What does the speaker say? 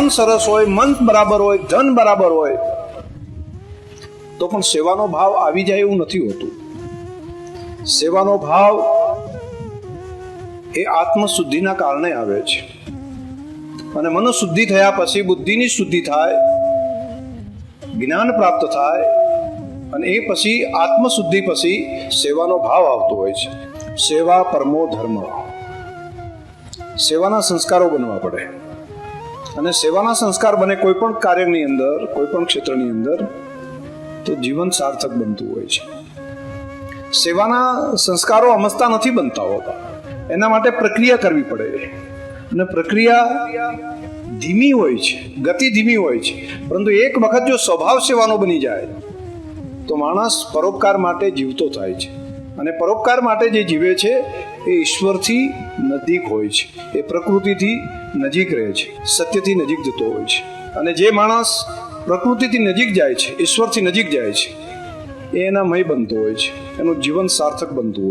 સરસ હોય, મન બરાબર હોય, ધન બરાબર હોય, તો પણ સેવાનો ભાવ આવી જાય એવું નથી હોતું. સેવાનો ભાવ એ આત્મશુદ્ધિના કારણે આવે છે. અને મનોશુદ્ધિ થયા પછી બુદ્ધિની શુદ્ધિ થાય, જ્ઞાન પ્રાપ્ત થાય, અને એ પછી આત્મશુદ્ધિ પછી સેવાનો ભાવ આવતો હોય છે. સેવા પરમો ધર્મ. સેવાના સંસ્કારો બનવા પડે. અને સેવાના સંસ્કાર બને કોઈ પણ કાર્યની અંદર, કોઈ પણ ક્ષેત્રની અંદર, તો જીવન સાર્થક બનતું હોય છે. સેવાના સંસ્કારો અમસ્તા નથી બનતા હોતા. એના માટે પ્રક્રિયા કરવી પડે. અને પ્રક્રિયા ધીમી હોય છે, ગતિ ધીમી હોય છે. પરંતુ એક વખત જો સ્વભાવ સેવાનો બની જાય તો માણસ પરોપકાર માટે જીવતો થાય છે. અને પરોપકાર માટે જે જીવે છે એ ઈશ્વરથી નજીક હોય છે, એ પ્રકૃતિથી નજીક રહે છે, સત્યથી નજીક જતો હોય છે. અને જે માણસ પ્રકૃતિથી નજીક જાય છે, ઈશ્વરથી નજીક જાય છે, એ એના મય બનતો હોય છે, એનું જીવન સાર્થક બનતું હોય છે.